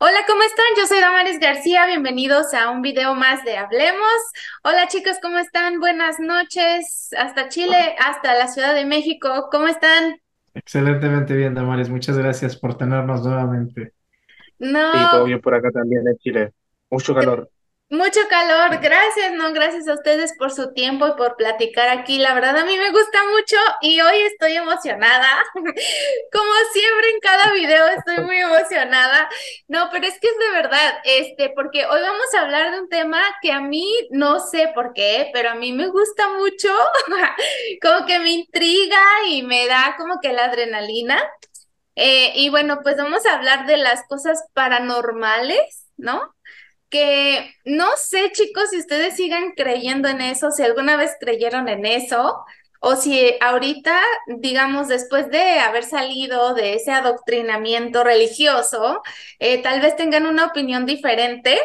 Hola, ¿cómo están? Yo soy Damaris García, bienvenidos a un video más de Hablemos. Hola chicos, ¿cómo están? Buenas noches, hasta Chile, hasta la Ciudad de México, ¿cómo están? Excelentemente bien, Damaris. Muchas gracias por tenernos nuevamente. Sí, todo No, bien por acá también en Chile. Mucho calor. mucho calor, gracias, no, gracias a ustedes por su tiempo y por platicar aquí. La verdad a mí me gusta mucho y hoy estoy emocionada. Como siempre en cada video estoy muy emocionada. No, pero es que es de verdad, porque hoy vamos a hablar de un tema que a mí no sé por qué, pero a mí me gusta mucho, como que me intriga y me da como que la adrenalina. Y bueno, pues vamos a hablar de las cosas paranormales, ¿no? Que no sé, chicos, si ustedes sigan creyendo en eso, si alguna vez creyeron en eso, o si ahorita, digamos, después de haber salido de ese adoctrinamiento religioso, tal vez tengan una opinión diferente,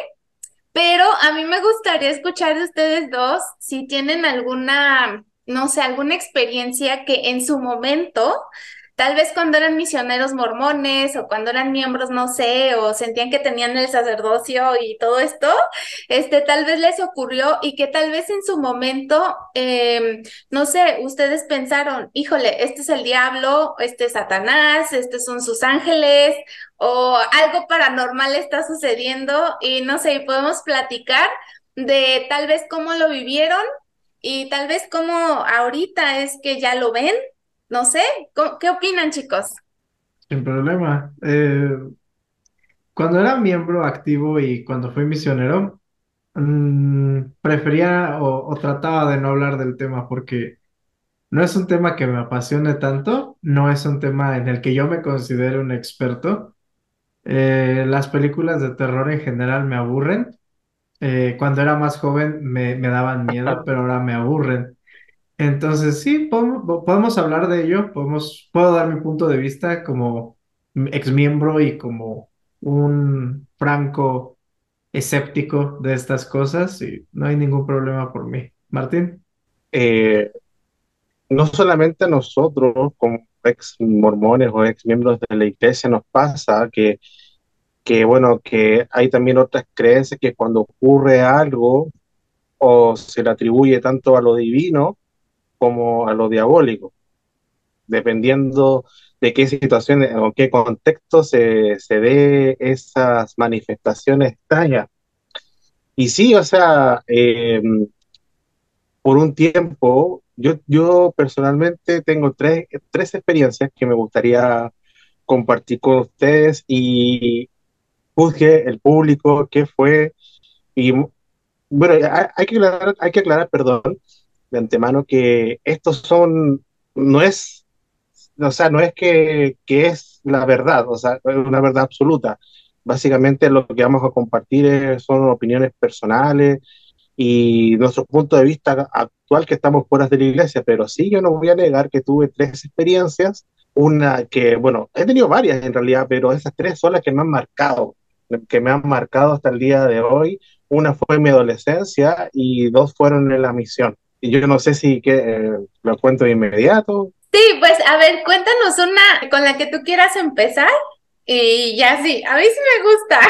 pero a mí me gustaría escuchar de ustedes dos si tienen alguna, no sé, alguna experiencia que en su momento, tal vez cuando eran misioneros mormones o cuando eran miembros, no sé, o sentían que tenían el sacerdocio y todo esto, tal vez les ocurrió y que tal vez en su momento, no sé, ustedes pensaron, híjole, este es el diablo, este es Satanás, estos son sus ángeles o algo paranormal está sucediendo y no sé, y podemos platicar de tal vez cómo lo vivieron y tal vez cómo ahorita es que ya lo ven. No sé, ¿qué opinan, chicos? Sin problema. Cuando era miembro activo y cuando fui misionero, prefería o trataba de no hablar del tema porque no es un tema que me apasione tanto, no es un tema en el que yo me considero un experto. Las películas de terror en general me aburren. Cuando era más joven me daban miedo, pero ahora me aburren. Entonces, sí, podemos hablar de ello, puedo dar mi punto de vista como ex miembro y como un franco escéptico de estas cosas y no hay ningún problema por mí. Martín, Eh, no solamente a nosotros, como ex mormones o ex miembros de la iglesia, nos pasa bueno, que hay también otras creencias que cuando ocurre algo o se le atribuye tanto a lo divino como a lo diabólico, dependiendo de qué situaciones o qué contexto se dé esas manifestaciones extrañas. Y sí, o sea, por un tiempo, yo personalmente tengo tres experiencias que me gustaría compartir con ustedes y juzgue el público qué fue. Y bueno, hay que aclarar, perdón, de antemano que estos son, no es, o sea, no es que es la verdad, o sea, una verdad absoluta. Básicamente lo que vamos a compartir son opiniones personales y nuestro punto de vista actual que estamos fuera de la iglesia, pero sí yo no voy a negar que tuve tres experiencias, una que, bueno, he tenido varias en realidad, pero esas tres son las que me han marcado hasta el día de hoy. Una fue en mi adolescencia y dos fueron en la misión. Y yo no sé si lo cuento de inmediato. Sí, pues a ver, cuéntanos una con la que tú quieras empezar y ya sí, a mí sí me gusta.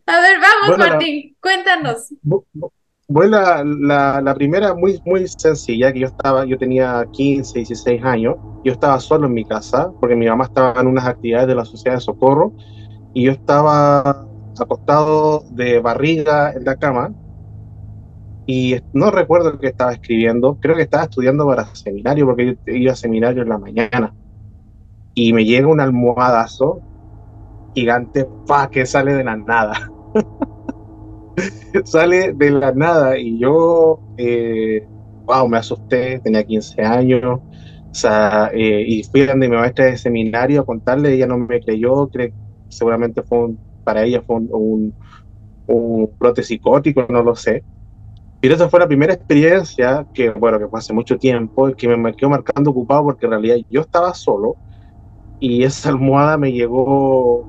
A ver, vamos, Bueno, Martín, cuéntanos. bu- bu- bueno, la primera muy, muy sencilla, que yo tenía 15 16 años, yo estaba solo en mi casa, porque mi mamá estaba en unas actividades de la Sociedad de Socorro, y yo estaba acostado de barriga en la cama, y no recuerdo qué estaba escribiendo, creo que estaba estudiando para seminario, porque yo iba a seminario en la mañana, y me llega un almohadazo gigante, que sale de la nada. Sale de la nada y yo, wow, me asusté, tenía 15 años, o sea, y fui donde mi maestra de seminario a contarle, ella no me creyó, seguramente para ella fue un brote psicótico, no lo sé. Pero esa fue la primera experiencia que, bueno, que fue hace mucho tiempo, y que me quedó marcando ocupado porque en realidad yo estaba solo y esa almohada me llegó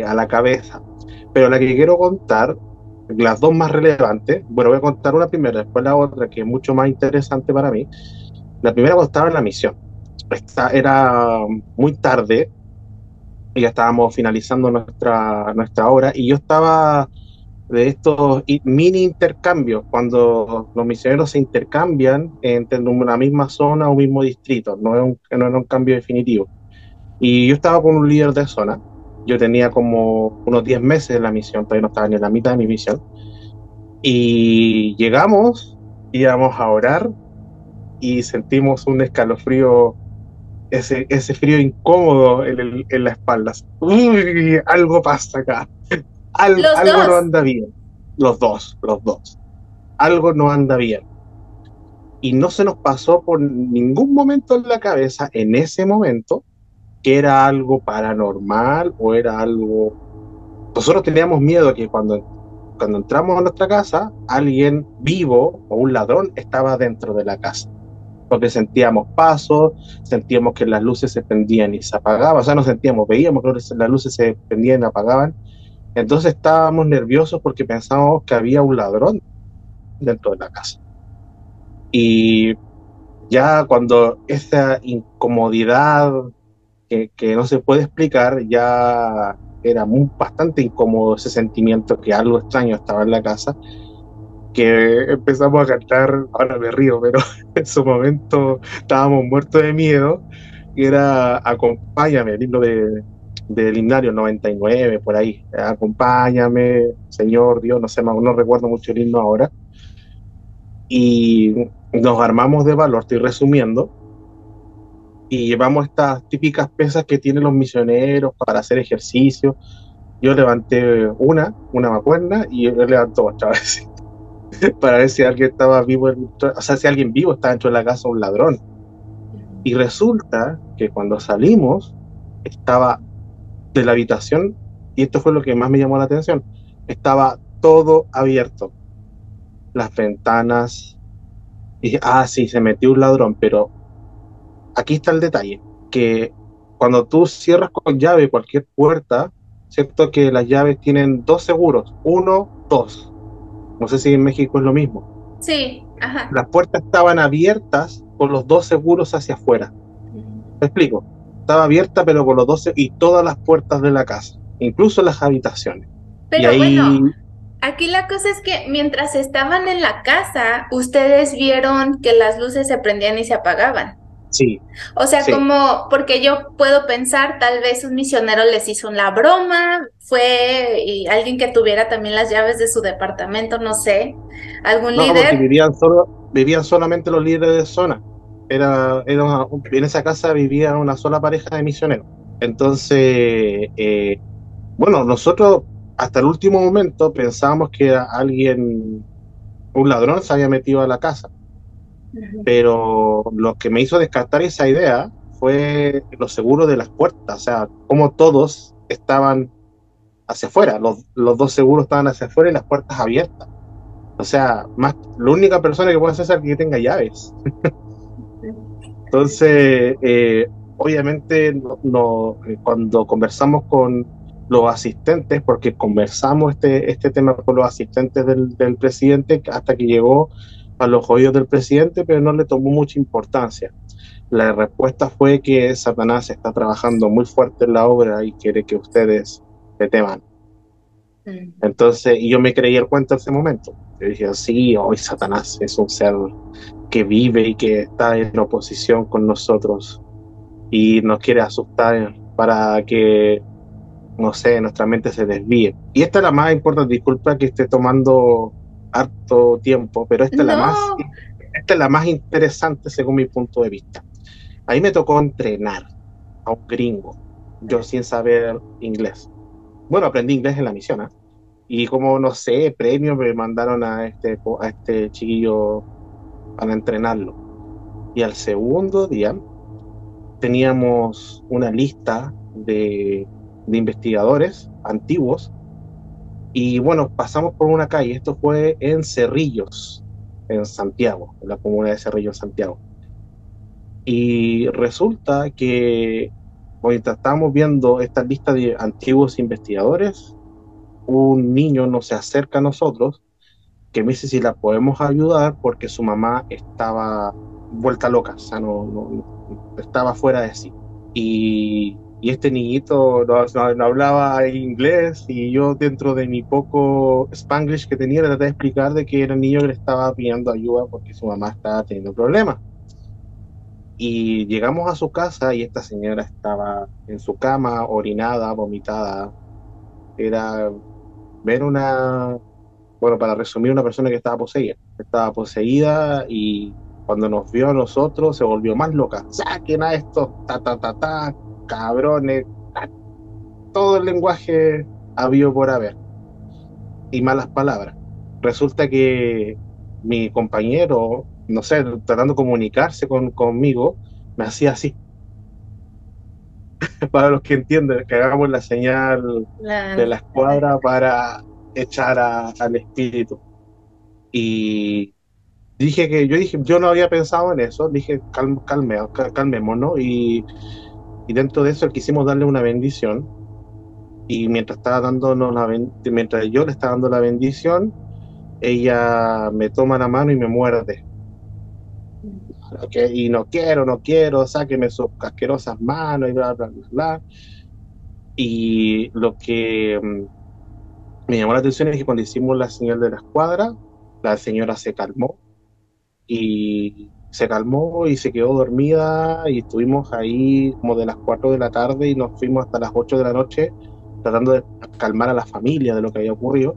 a la cabeza. Pero la que quiero contar, las dos más relevantes, bueno, voy a contar una primera, después la otra, que es mucho más interesante para mí. La primera cuando estaba en la misión. Era muy tarde, ya estábamos finalizando nuestra obra y yo estaba de estos mini intercambios, cuando los misioneros se intercambian entre una misma zona o un mismo distrito, no era un cambio definitivo. Y yo estaba con un líder de zona, yo tenía como unos 10 meses en la misión, todavía no estaba ni en la mitad de mi misión, y llegamos, íbamos a orar y sentimos un escalofrío, ese frío incómodo en la espalda. Uy, algo pasa acá, Los algo no dos. anda bien. Los dos. Algo no anda bien. Y no se nos pasó por ningún momento en la cabeza, en ese momento, que era algo paranormal o era algo... Nosotros teníamos miedo que cuando entramos a nuestra casa, alguien vivo o un ladrón estaba dentro de la casa. Porque sentíamos pasos, sentíamos que las luces se prendían y se apagaban, o sea, no sentíamos, veíamos que las luces se prendían y apagaban. Entonces estábamos nerviosos porque pensábamos que había un ladrón dentro de la casa. Y ya cuando esa incomodidad que no se puede explicar, ya era bastante incómodo ese sentimiento que algo extraño estaba en la casa, que empezamos a cantar, ahora me río, pero en su momento estábamos muertos de miedo, y era Acompáñame, el himno del himnario 99, por ahí, Acompáñame, Señor Dios, no sé, no recuerdo mucho el himno ahora, y nos armamos de valor, estoy resumiendo, y llevamos estas típicas pesas que tienen los misioneros para hacer ejercicio. Yo levanté una mancuerna, y él levantó otra vez para ver si alguien estaba vivo, o sea, si alguien vivo estaba dentro de la casa, un ladrón. Y resulta que cuando salimos, estaba de la habitación, y esto fue lo que más me llamó la atención, estaba todo abierto, las ventanas, y dije, ah, sí, se metió un ladrón, pero aquí está el detalle, que cuando tú cierras con llave cualquier puerta, cierto que las llaves tienen dos seguros, uno, dos. No sé si en México es lo mismo. Sí, ajá. Las puertas estaban abiertas con los dos seguros hacia afuera. ¿Me explico? Estaba abierta pero con los dos y todas las puertas de la casa, incluso las habitaciones. Y Pero bueno, ahí, aquí la cosa es que mientras estaban en la casa, ustedes vieron que las luces se prendían y se apagaban. sí, O sea, sí. como, porque yo puedo pensar, tal vez un misionero les hizo una broma, fue y alguien que tuviera también las llaves de su departamento, no sé, algún No, porque líder. vivían solamente los líderes de zona. En esa casa vivía una sola pareja de misioneros. Entonces, bueno, nosotros hasta el último momento pensábamos que alguien, un ladrón se había metido a la casa, Ujú. pero lo que me hizo descartar esa idea fue lo seguro de las puertas, o sea, como todos estaban hacia afuera, los dos seguros estaban hacia afuera y las puertas abiertas. O sea, la única persona que puede hacer es alguien que tenga llaves. Entonces, obviamente, cuando conversamos con los asistentes, porque conversamos este tema con los asistentes del presidente hasta que llegó a los oídos del presidente, pero no le tomó mucha importancia. La respuesta fue que Satanás está trabajando muy fuerte en la obra y quiere que ustedes le teman. Mm. Entonces, y yo me creí el cuento en ese momento. Yo dije, sí, hoy Satanás es un ser que vive y que está en oposición con nosotros y nos quiere asustar para que, no sé, nuestra mente se desvíe. Y esta es la más importante, disculpa que esté tomando harto tiempo, pero No, esta es la más interesante según mi punto de vista. Ahí me tocó entrenar a un gringo, yo sin saber inglés. Bueno, aprendí inglés en la misión, ¿eh? Y como, no sé, premio me mandaron a este chiquillo para entrenarlo. Y al segundo día teníamos una lista de investigadores antiguos y bueno, pasamos por una calle, esto fue en Cerrillos, en Santiago, en la comuna de Cerrillos, Santiago. Y resulta que mientras estábamos viendo esta lista de antiguos investigadores, un niño nos se acerca a nosotros que me dice si la podemos ayudar porque su mamá estaba vuelta loca, o sea, no estaba fuera de sí. Y y este niñito no hablaba inglés y yo dentro de mi poco Spanglish que tenía le traté de explicar de que era un niño que le estaba pidiendo ayuda porque su mamá estaba teniendo problemas. Y llegamos a su casa y esta señora estaba en su cama, orinada, vomitada. Era ver una, bueno, para resumir, una persona que estaba poseída. Estaba poseída y cuando nos vio a nosotros se volvió más loca. Saquen a estos, cabrones, todo el lenguaje habido por haber y malas palabras. Resulta que mi compañero, no sé, tratando de comunicarse conmigo, me hacía así, para los que entienden, que hagamos la señal de la escuadra para echar al espíritu. Y yo no había pensado en eso, dije, calmémonos, y dentro de eso quisimos darle una bendición, y mientras yo le estaba dando la bendición, ella me toma la mano y me muerde. Y no quiero, sáqueme sus asquerosas manos y bla, bla, bla, bla. Y lo que me llamó la atención es que cuando hicimos la señal de la escuadra, la señora se calmó y se quedó dormida y estuvimos ahí como de las 4 de la tarde y nos fuimos hasta las 8 de la noche tratando de calmar a la familia de lo que había ocurrido.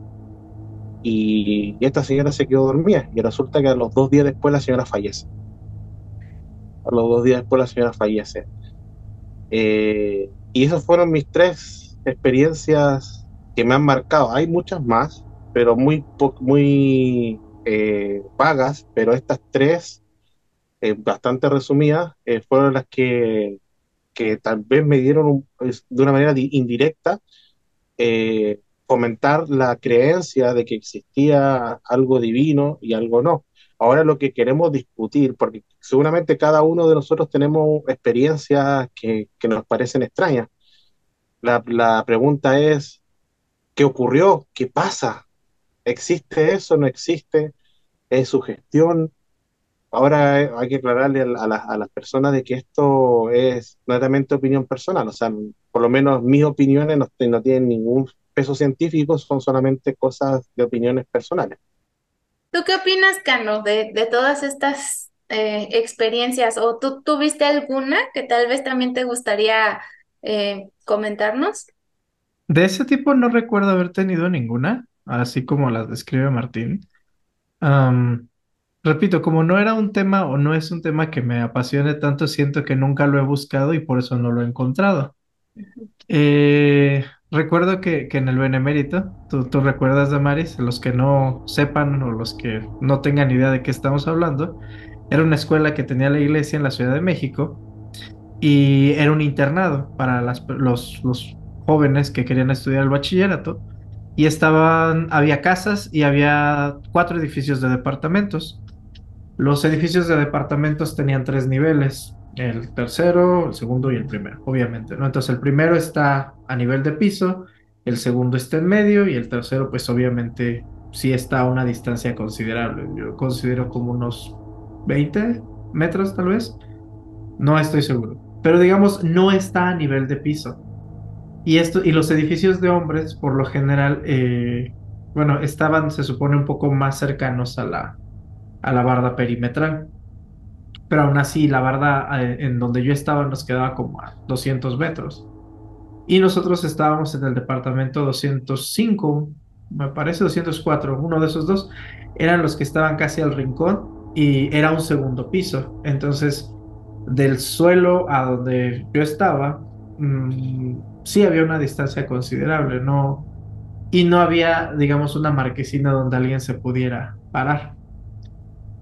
Y esta señora se quedó dormida y resulta que a los 2 días después la señora fallece. A los 2 días después la señora fallece. Y esas fueron mis 3 experiencias que me han marcado. Hay muchas más, pero muy vagas, pero estas 3, bastante resumidas, fueron las que tal vez me dieron de una manera indirecta fomentar la creencia de que existía algo divino y algo no. Ahora lo que queremos discutir, porque seguramente cada uno de nosotros tenemos experiencias que nos parecen extrañas. La pregunta es, ¿qué ocurrió? ¿Qué pasa? ¿Existe eso? ¿No existe? ¿Es sugestión? Ahora hay que aclararle a las personas de que esto es netamente opinión personal, o sea, por lo menos mis opiniones no tienen ningún peso científico, son solamente cosas de opiniones personales. ¿Tú qué opinas, Cano, de todas estas experiencias? ¿O tú tuviste alguna que tal vez también te gustaría comentarnos? De ese tipo no recuerdo haber tenido ninguna, así como las describe Martín. Am, Repito, como no era un tema o no es un tema que me apasione tanto, siento que nunca lo he buscado y por eso no lo he encontrado. Recuerdo que en el Benemérito, tú recuerdas, Damaris, los que no sepan o los que no tengan idea de qué estamos hablando, era una escuela que tenía la iglesia en la Ciudad de México y era un internado para los jóvenes que querían estudiar el bachillerato y había casas y había 4 edificios de departamentos. Los edificios de departamentos tenían 3 niveles, el tercero, el segundo y el primero, obviamente, ¿no? Entonces el primero está a nivel de piso, el segundo está en medio y el tercero, pues obviamente sí está a una distancia considerable. Yo considero como unos 20 metros tal vez, no estoy seguro, pero digamos no está a nivel de piso. Y los edificios de hombres, por lo general, bueno, estaban, se supone, un poco más cercanos a la barda perimetral. Pero aún así, la barda en donde yo estaba nos quedaba como a 200 metros. Y nosotros estábamos en el departamento 205, me parece 204, uno de esos dos. Eran los que estaban casi al rincón y era un segundo piso. Entonces, del suelo a donde yo estaba, sí había una distancia considerable, ¿no? Y no había, digamos, una marquesina donde alguien se pudiera parar.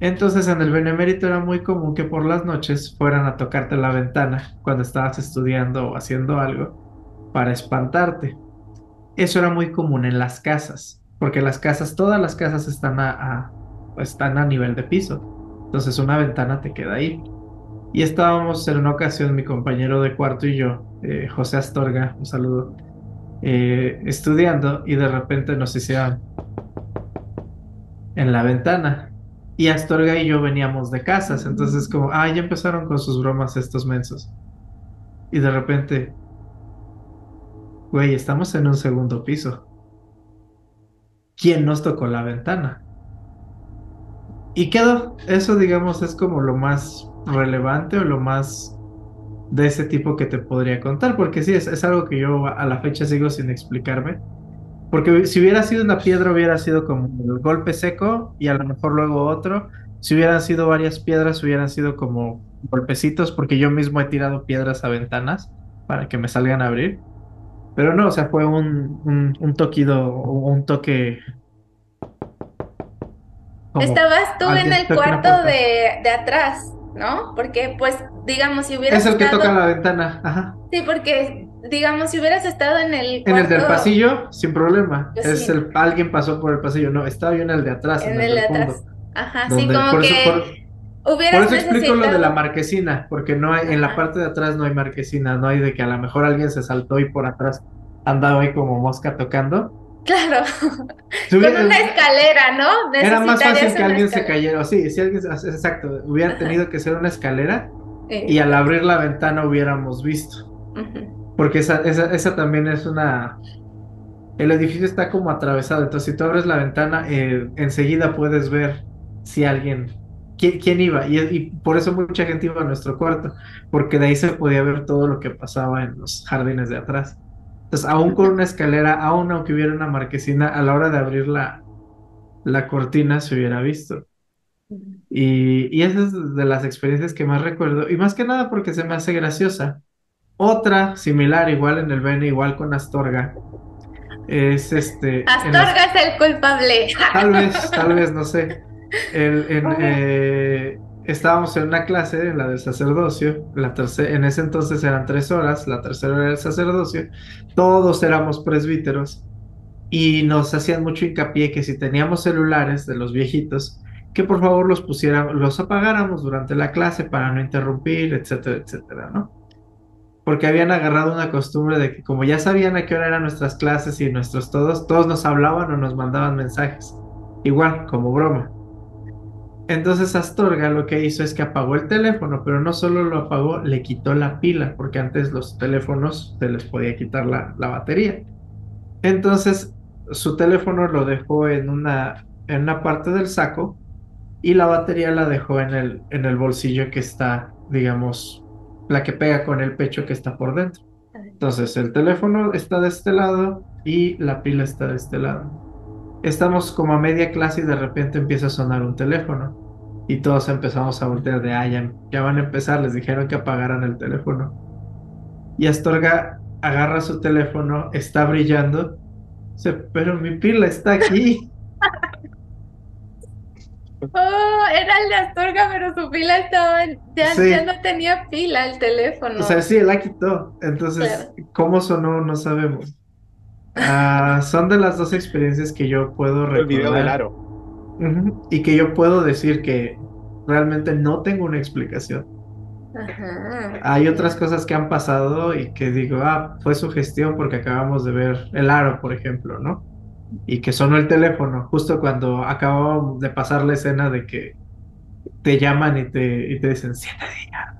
Entonces en el Benemérito era muy común que por las noches fueran a tocarte la ventana cuando estabas estudiando o haciendo algo para espantarte. Eso era muy común en las casas, porque todas las casas están a nivel de piso. Entonces una ventana te queda ahí. Y estábamos en una ocasión, mi compañero de cuarto y yo, José Astorga, un saludo, estudiando y de repente nos hicieron en la ventana. Y Astorga y yo veníamos de casas, entonces como, ya empezaron con sus bromas estos mensos. Y de repente, Güey, estamos en un segundo piso. ¿Quién nos tocó la ventana? Y quedó. Eso, digamos, es como lo más relevante o lo más de ese tipo que te podría contar, porque sí, es algo que yo a la fecha sigo sin explicarme. Porque si hubiera sido una piedra, hubiera sido como el golpe seco y a lo mejor luego otro. Si hubieran sido varias piedras, hubieran sido como golpecitos, porque yo mismo he tirado piedras a ventanas para que me salgan a abrir. Pero no, o sea, fue un toquido o un toque como Estabas tú en alguien el toque una cuarto puerta. de atrás, ¿no? Porque, pues, digamos, si Es hubieras el que toca estado, la ventana, ajá. sí, porque, digamos, si hubieras estado en el En el del cuarto, pasillo, sin problema. pues Es sí, alguien pasó por el pasillo. No, estaba yo en el de atrás, en en el el de del atrás. fondo. Ajá, sí, Donde, como por eso, que por hubieras eso explico lo de la necesitado, marquesina, porque no hay, en la ajá, parte de atrás no hay marquesina, no hay de que a lo mejor alguien se saltó y por atrás andaba ahí como mosca tocando. claro, Si con hubiera- una escalera, ¿no? Era más fácil Necesitarías que una alguien se escalera. cayera, o sí, si alguien, exacto, hubiera Ajá, tenido que ser una escalera y al exacto. abrir la ventana hubiéramos visto, Ujú. porque esa también es una. El edificio está como atravesado, entonces si tú abres la ventana, enseguida puedes ver si alguien, quién iba, y por eso mucha gente iba a nuestro cuarto, porque de ahí se podía ver todo lo que pasaba en los jardines de atrás. Entonces, aún con una escalera, aún aunque hubiera una marquesina, a la hora de abrir la cortina se hubiera visto. Y esa es de las experiencias que más recuerdo, y más que nada porque se me hace graciosa. Otra similar, igual en el Bene, igual con Astorga, es en las. Astorga es el culpable. Tal vez, no sé. Estábamos en una clase, en la del sacerdocio, en ese entonces eran 3 horas, la tercera era el sacerdocio, todos éramos presbíteros y nos hacían mucho hincapié que si teníamos celulares de los viejitos, que por favor los pusiéramos, los apagáramos durante la clase para no interrumpir, etcétera, etcétera, ¿no? Porque habían agarrado una costumbre de que como ya sabían a qué hora eran nuestras clases y nuestros todos nos hablaban o nos mandaban mensajes, igual como broma. Entonces Astorga lo que hizo es que apagó el teléfono, pero no solo lo apagó, le quitó la pila, porque antes los teléfonos se les podía quitar la batería. Entonces su teléfono lo dejó en una parte del saco y la batería la dejó en el bolsillo que está, digamos, la que pega con el pecho que está por dentro. Entonces, el teléfono está de este lado y la pila está de este lado. Estamos como a media clase y de repente empieza a sonar un teléfono. Y todos empezamos a voltear de, ya van a empezar, les dijeron que apagaran el teléfono. Y Astorga agarra su teléfono, está brillando, dice, pero mi pila está aquí. Oh, era el de Astorga, pero su pila estaba, ya Sí, no tenía pila el o sea, teléfono. sí, la quitó. Entonces, Claro. ¿cómo sonó? No sabemos. Son de las dos experiencias que yo puedo El video del recordar. aro. Ujú. Y que yo puedo decir que realmente no tengo una explicación. Ajá. Hay otras cosas que han pasado y que digo, fue su gestión porque acabamos de ver el aro, por ejemplo, ¿no? Y que sonó el teléfono justo cuando acabamos de pasar la escena de que te llaman y te dicen, siéntate ya.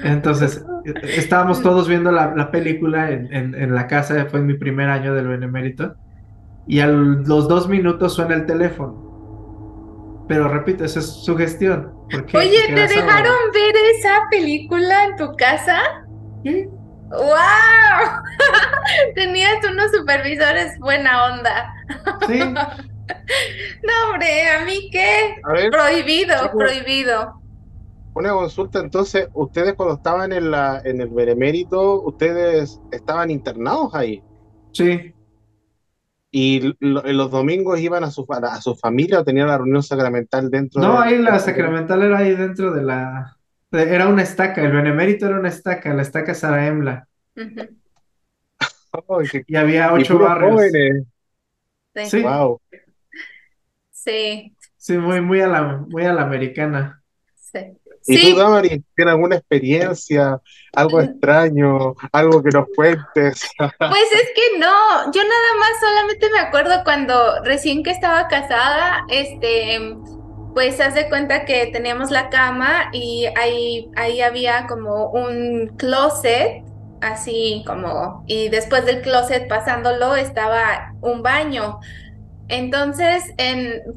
Entonces, estábamos todos viendo la película en la casa, fue en mi primer año del Benemérito, y a los 2 minutos suena el teléfono. Pero repito, esa es su gestión. ¿Por qué? Oye, Porque ¿te era sábado. dejaron ver esa película en tu casa? Sí, ¡Wow! Tenías unos supervisores buena onda. sí, No, hombre, ¿a mí qué? A ver, Prohibido, chicos, prohibido. una consulta. Entonces, ustedes cuando estaban en el Benemérito, ustedes estaban internados ahí. sí. Y los domingos iban a su familia o tenían la reunión sacramental dentro No, ahí del la convento. sacramental era ahí dentro Era una estaca, el benemérito era una estaca, la estaca Sara Embla. Ujú. Oh, Y había y 8 puros barrios. jóvenes. Sí, Sí, Wow. sí, sí, muy a la americana. sí. ¿Y tú, Sí, Damari, tienes alguna experiencia, algo mm, extraño, algo que nos cuentes? pues es que no, yo nada más solamente me acuerdo cuando recién que estaba casada, pues haz de cuenta que teníamos la cama y ahí había como un closet así como, y después del closet pasándolo estaba un baño. Entonces,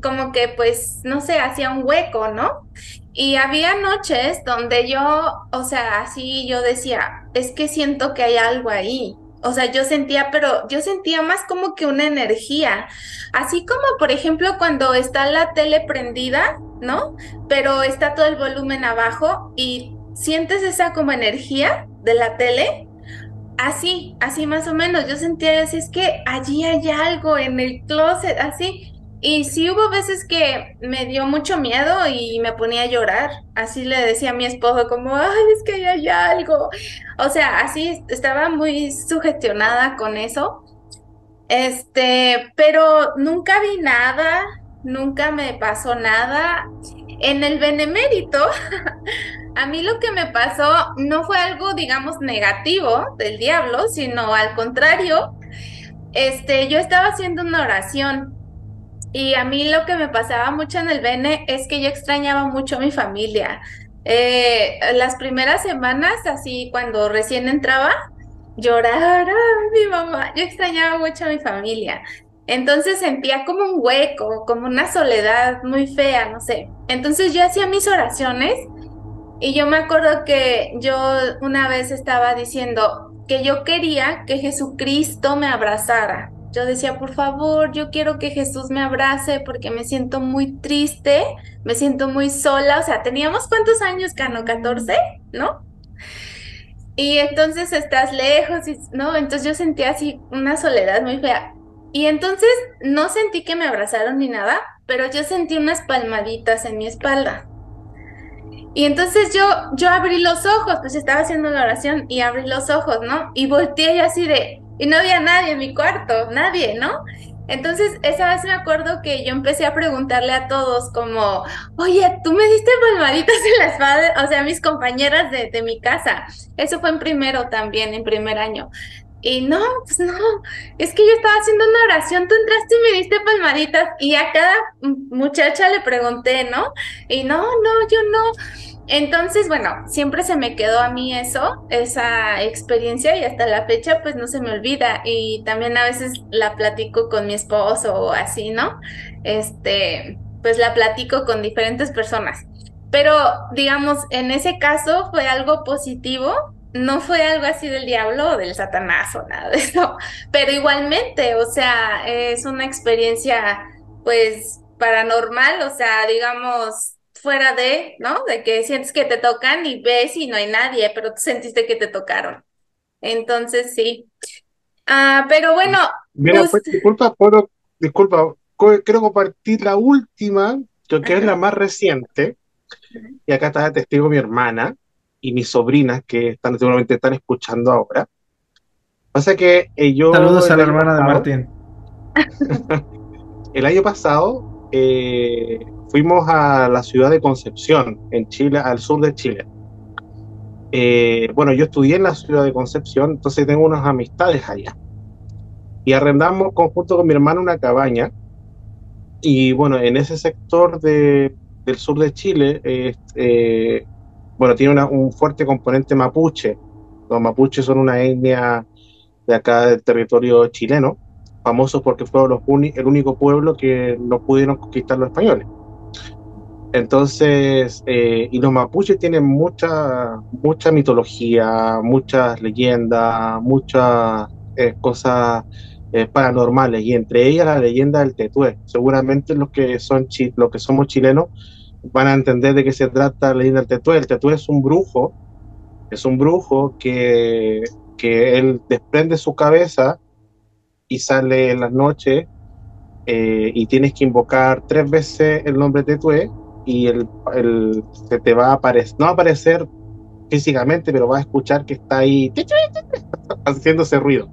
como que pues, no sé, hacía un hueco, ¿no? Y había noches donde yo, o sea, así yo decía, es que siento que hay algo ahí. O sea, yo sentía, pero yo sentía más como que una energía. Así como, por ejemplo, cuando está la tele prendida, ¿no? Pero está todo el volumen abajo y sientes esa como energía de la tele. Así, así más o menos. Yo sentía así, es que allí hay algo en el closet, así. Y sí hubo veces que me dio mucho miedo y me ponía a llorar. Así le decía a mi esposo como, ay, es que ahí hay algo. O sea, así estaba muy sugestionada con eso. Pero nunca vi nada, nunca me pasó nada. En el Benemérito, a mí lo que me pasó no fue algo, digamos, negativo del diablo, sino al contrario, yo estaba haciendo una oración y a mí lo que me pasaba mucho en el Bene es que yo extrañaba mucho a mi familia. Las primeras semanas, así cuando recién entraba, llorar, "Ay, mi mamá", yo extrañaba mucho a mi familia. Entonces sentía como un hueco, como una soledad muy fea, no sé. Entonces yo hacía mis oraciones y yo me acuerdo que yo una vez estaba diciendo que yo quería que Jesucristo me abrazara. Yo decía, por favor, yo quiero que Jesús me abrace porque me siento muy triste, me siento muy sola. O sea, teníamos cuántos años, Cano, 14, ¿no? Y entonces estás lejos, ¿no? Entonces yo sentía así una soledad muy fea. Y entonces no sentí que me abrazaron ni nada, pero yo sentí unas palmaditas en mi espalda. Y entonces yo abrí los ojos, pues estaba haciendo la oración y abrí los ojos, ¿no? Y volteé y así y no había nadie en mi cuarto, nadie, ¿no? Entonces esa vez me acuerdo que yo empecé a preguntarle a todos como, oye, ¿tú me diste palmaditas en la espalda? O sea, mis compañeras de mi casa. Eso fue en primero también, en primer año. Y no, pues no, es que yo estaba haciendo una oración, tú entraste y me diste palmaditas y a cada muchacha le pregunté, ¿no? Y no, yo no. Entonces, bueno, siempre se me quedó a mí eso, esa experiencia y hasta la fecha pues no se me olvida y también a veces la platico con mi esposo o así, ¿no? Pues la platico con diferentes personas. Pero digamos, en ese caso fue algo positivo, no fue algo así del diablo o del satanás o nada de eso, pero igualmente, o sea, es una experiencia pues paranormal, o sea, digamos fuera de, ¿no? De que sientes que te tocan y ves y no hay nadie, pero tú sentiste que te tocaron. Entonces, sí. Pero bueno, Mira, pues, disculpa, quiero compartir la última, que es ajá. la más reciente, y acá está de testigo mi hermana y mis sobrinas que seguramente están escuchando ahora. Pasa que yo Saludos a la hermana de Martín. el año pasado fuimos a la ciudad de Concepción, en Chile, al sur de Chile. Bueno, yo estudié en la ciudad de Concepción, entonces tengo unas amistades allá. Y arrendamos conjunto con mi hermano una cabaña. Y bueno, en ese sector del sur de Chile, bueno, tiene un fuerte componente mapuche. Los mapuches son una etnia de acá del territorio chileno, famosos porque fueron el único pueblo que no pudieron conquistar los españoles. Entonces, y los mapuches tienen mucha mitología, muchas leyendas, muchas cosas paranormales, y entre ellas la leyenda del Tetué. Seguramente los que somos chilenos van a entender de qué se trata la leyenda del Tetué. El Tetué es un brujo que él desprende su cabeza y sale en las noches, y tienes que invocar 3 veces el nombre Tetué, y se te va a aparecer, no va a aparecer físicamente, pero vas a escuchar que está ahí haciéndose ruido.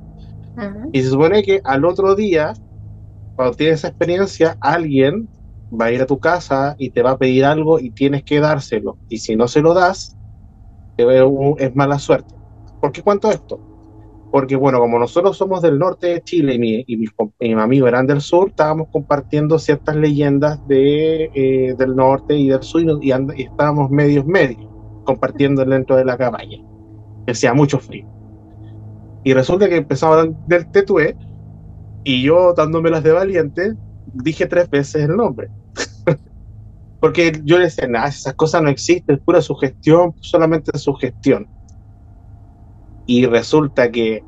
Ujú. Y se supone que al otro día, cuando tienes esa experiencia, alguien va a ir a tu casa y te va a pedir algo y tienes que dárselo. Y si no se lo das, es mala suerte. ¿Por qué cuento esto? Porque bueno, como nosotros somos del norte de Chile y mis amigos eran del sur, estábamos compartiendo ciertas leyendas del norte y del sur, y estábamos medios, compartiendo dentro de la cabaña, que hacía mucho frío. Y resulta que empezaba del tetué y yo dándomelas de valiente, dije 3 veces el nombre. Porque yo le decía, nah, esas cosas no existen, es pura sugestión, solamente sugestión. Y resulta que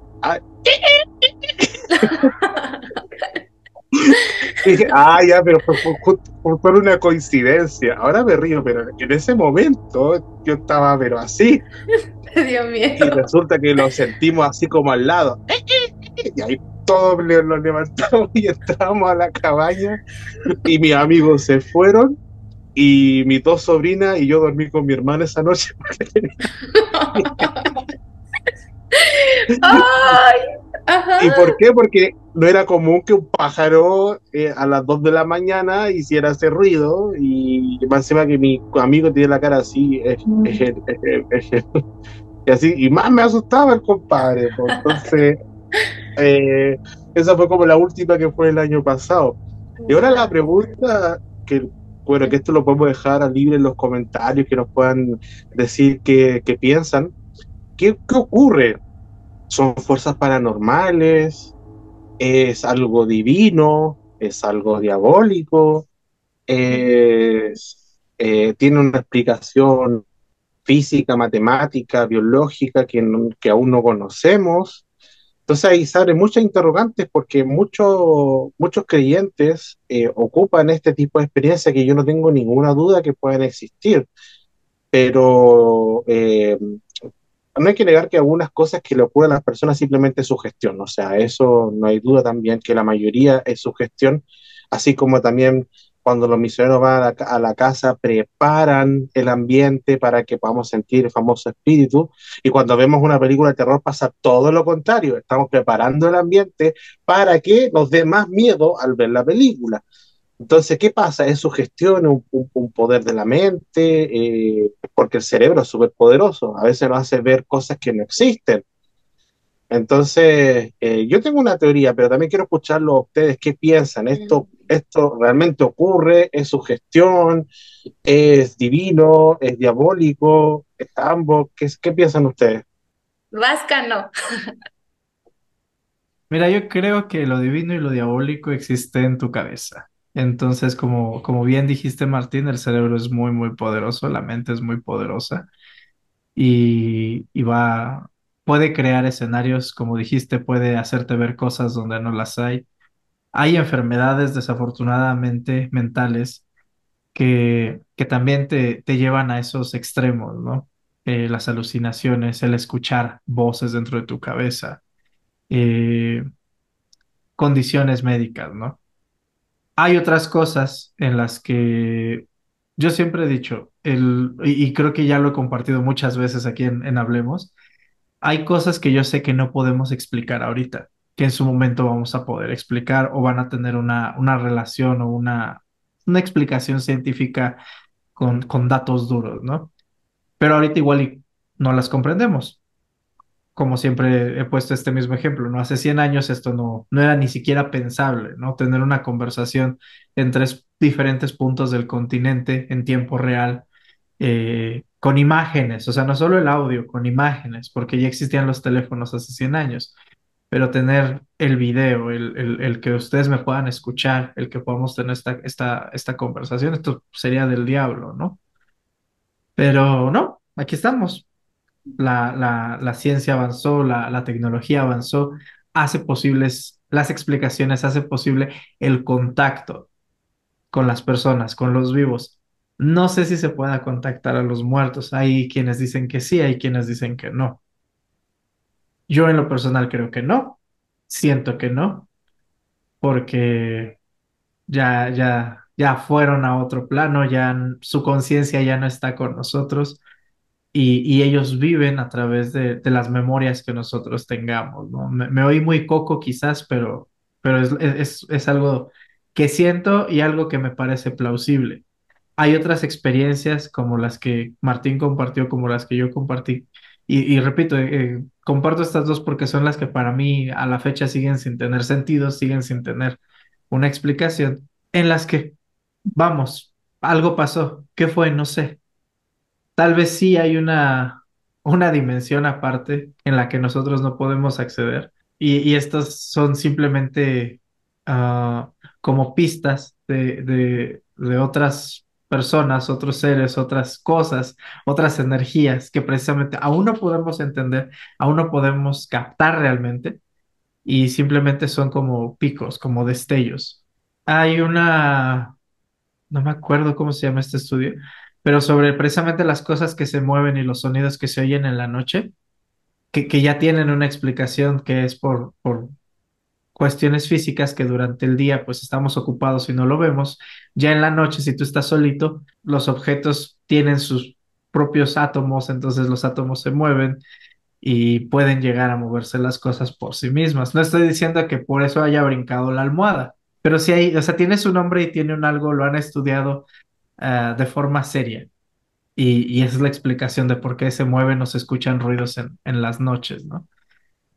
dije, ya, pero fue una coincidencia. Ahora me río, pero en ese momento yo estaba, pero así. Me dio Y miedo. resulta que lo sentimos así como al lado. Y ahí todos nos levantamos y entramos a la cabaña. Y mis amigos se fueron. Y mis 2 sobrinas y yo dormí con mi hermana esa noche. Ay, ajá. ¿Y por qué? Porque no era común que un pájaro a las 2 de la mañana hiciera ese ruido y más encima que mi amigo tiene la cara así, y así, y más me asustaba el compadre, pues. Entonces, eh, esa fue como la última que fue el año pasado. Y ahora la pregunta que, bueno, que esto lo podemos dejar a libre en los comentarios, que nos puedan decir qué piensan. ¿Qué ocurre? ¿Son fuerzas paranormales? ¿Es algo divino? ¿Es algo diabólico? ¿Tiene una explicación física, matemática, biológica que aún no conocemos? Entonces ahí se abren muchas interrogantes porque muchos creyentes ocupan este tipo de experiencias que yo no tengo ninguna duda que pueden existir, pero no hay que negar que algunas cosas que le ocurren a las personas simplemente es su gestión, o sea, eso no hay duda también que la mayoría es su gestión, así como también cuando los misioneros van a la casa, preparan el ambiente para que podamos sentir el famoso espíritu, y cuando vemos una película de terror pasa todo lo contrario, estamos preparando el ambiente para que nos dé más miedo al ver la película. Entonces, ¿qué pasa? Es sugestión, un poder de la mente, porque el cerebro es súper poderoso. A veces nos hace ver cosas que no existen. Entonces, yo tengo una teoría, pero también quiero escucharlo a ustedes. ¿Qué piensan? ¿Esto realmente ocurre? ¿Es sugestión? ¿Es divino? ¿Es diabólico? ¿Es ambos? ¿Qué piensan ustedes? Vasca no. Mira, yo creo que lo divino y lo diabólico existe en tu cabeza. Entonces, como bien dijiste, Martín, el cerebro es muy, muy poderoso, la mente es muy poderosa y puede crear escenarios, como dijiste, puede hacerte ver cosas donde no las hay. Hay enfermedades, desafortunadamente, mentales que también te llevan a esos extremos, ¿no? Las alucinaciones, el escuchar voces dentro de tu cabeza, eh, condiciones médicas, ¿no? Hay otras cosas en las que yo siempre he dicho, y creo que ya lo he compartido muchas veces aquí en Hablemos, hay cosas que yo sé que no podemos explicar ahorita, que en su momento vamos a poder explicar o van a tener una relación o una explicación científica con datos duros, ¿no? Pero ahorita igual y no las comprendemos. Como siempre he puesto este mismo ejemplo, ¿no? Hace 100 años esto no era ni siquiera pensable, ¿no? Tener una conversación en tres diferentes puntos del continente en tiempo real, con imágenes, o sea, no solo el audio, con imágenes, porque ya existían los teléfonos hace 100 años, pero tener el video, el que ustedes me puedan escuchar, el que podamos tener esta conversación, esto sería del diablo, ¿no? Pero no, aquí estamos. La ciencia avanzó, la tecnología avanzó, hace posibles las explicaciones, hace posible el contacto con las personas, con los vivos. No sé si se pueda contactar a los muertos. Hay quienes dicen que sí, hay quienes dicen que no. Yo en lo personal creo que no. Siento que no, porque ya fueron a otro plano, su conciencia ya no está con nosotros y ellos viven a través de las memorias que nosotros tengamos, ¿no? Me oí muy coco quizás, pero es algo que siento y algo que me parece plausible. Hay otras experiencias como las que Martín compartió, como las que yo compartí. Y repito, comparto estas dos porque son las que para mí a la fecha siguen sin tener sentido, siguen sin tener una explicación, en las que, vamos, algo pasó. ¿Qué fue? No sé. Tal vez sí hay una dimensión aparte en la que nosotros no podemos acceder. Y estas son simplemente como pistas de otras personas, otros seres, otras cosas, otras energías que precisamente aún no podemos entender, aún no podemos captar realmente y simplemente son como picos, como destellos. Hay una, no me acuerdo cómo se llama este estudio, pero sobre precisamente las cosas que se mueven y los sonidos que se oyen en la noche, que ya tienen una explicación que es por cuestiones físicas que durante el día pues estamos ocupados y no lo vemos. Ya en la noche, si tú estás solito, los objetos tienen sus propios átomos, entonces los átomos se mueven y pueden llegar a moverse las cosas por sí mismas. No estoy diciendo que por eso haya brincado la almohada, pero sí hay, o sea, tiene su nombre y tiene un algo, lo han estudiado de forma seria. Y esa es la explicación de por qué se mueven o se escuchan ruidos en las noches, ¿no?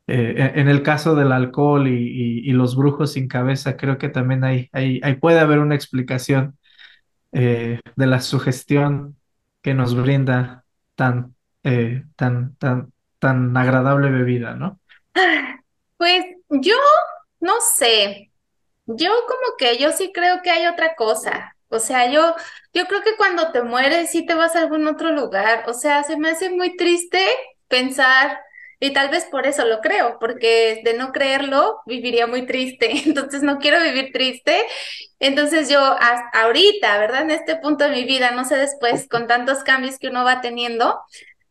En el caso del alcohol y los brujos sin cabeza, creo que también hay puede haber una explicación de la sugestión que nos brinda tan, tan agradable bebida, ¿no? Pues yo no sé. Yo como que yo sí creo que hay otra cosa. O sea, yo creo que cuando te mueres sí te vas a algún otro lugar. O sea, se me hace muy triste pensar, y tal vez por eso lo creo, porque de no creerlo viviría muy triste. Entonces no quiero vivir triste. Entonces yo hasta ahorita, ¿verdad? En este punto de mi vida, no sé después, con tantos cambios que uno va teniendo.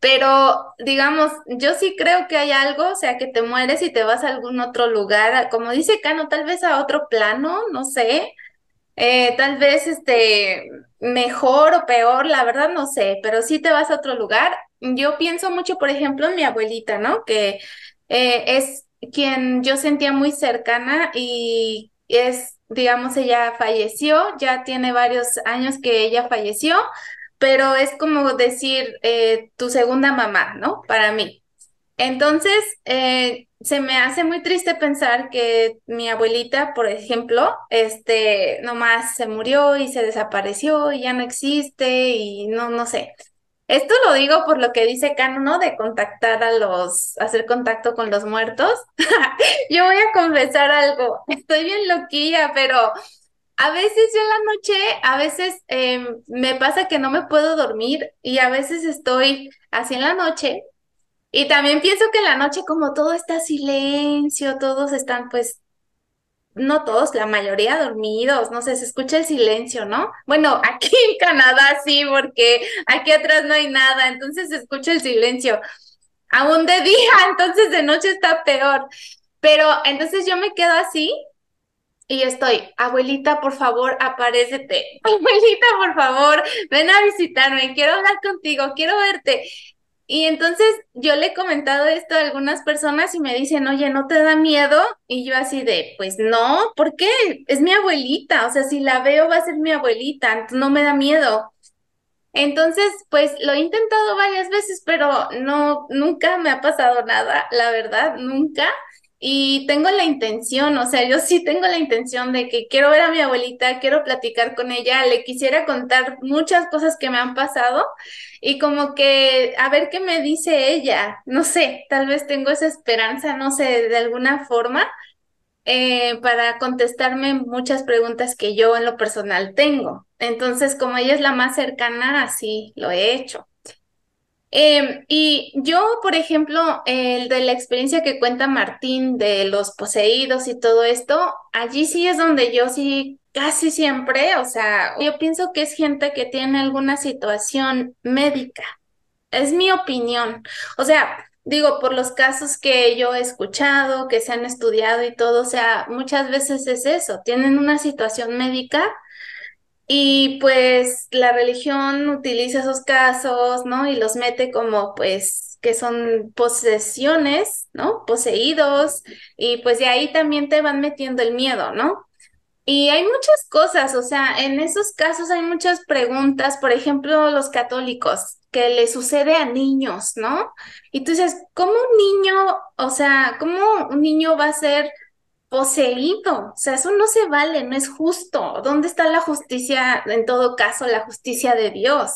Pero, digamos, yo sí creo que hay algo, o sea, que te mueres y te vas a algún otro lugar, como dice Cano, tal vez a otro plano, no sé, tal vez mejor o peor, la verdad no sé, pero sí te vas a otro lugar. Yo pienso mucho, por ejemplo, en mi abuelita, ¿no? Que es quien yo sentía muy cercana y es, digamos, ella falleció, ya tiene varios años que ella falleció, pero es como decir tu segunda mamá, ¿no? Para mí. Entonces, se me hace muy triste pensar que mi abuelita, por ejemplo, nomás se murió y se desapareció y ya no existe y no, no sé. Esto lo digo por lo que dice Cano, ¿no? De contactar hacer contacto con los muertos. Yo voy a confesar algo, estoy bien loquilla, pero a veces yo en la noche, a veces me pasa que no me puedo dormir y a veces estoy así en la noche. Y también pienso que en la noche como todo está silencio, todos están pues, no todos, la mayoría dormidos, no sé, se escucha el silencio, ¿no? Bueno, aquí en Canadá sí, porque aquí atrás no hay nada, entonces se escucha el silencio. Aún de día, entonces de noche está peor. Pero entonces yo me quedo así y estoy, abuelita, por favor, aparécete. Abuelita, por favor, ven a visitarme, quiero hablar contigo, quiero verte. Y entonces yo le he comentado esto a algunas personas y me dicen, oye, ¿no te da miedo? Y yo así de, pues no, ¿por qué? Es mi abuelita, o sea, si la veo va a ser mi abuelita, entonces no me da miedo. Entonces, pues lo he intentado varias veces, pero no, nunca me ha pasado nada, la verdad, nunca. Y tengo la intención, o sea, yo sí tengo la intención de que quiero ver a mi abuelita, quiero platicar con ella, le quisiera contar muchas cosas que me han pasado y como que a ver qué me dice ella, no sé, tal vez tengo esa esperanza, no sé, de alguna forma para contestarme muchas preguntas que yo en lo personal tengo. Entonces, como ella es la más cercana, así lo he hecho. Y yo, por ejemplo, el de la experiencia que cuenta Martín de los poseídos y todo esto, allí sí es donde yo sí casi siempre, o sea, yo pienso que es gente que tiene alguna situación médica. Es mi opinión. O sea, digo, por los casos que yo he escuchado, que se han estudiado y todo, o sea, muchas veces es eso, tienen una situación médica y pues la religión utiliza esos casos, ¿no? Y los mete como pues que son posesiones, ¿no? Poseídos y pues de ahí también te van metiendo el miedo, ¿no? Y hay muchas cosas, o sea, en esos casos hay muchas preguntas, por ejemplo, los católicos, que le sucede a niños, ¿no? Y tú dices, ¿cómo un niño, o sea, cómo un niño va a ser poseído? O sea, eso no se vale, no es justo. ¿Dónde está la justicia, en todo caso, la justicia de Dios?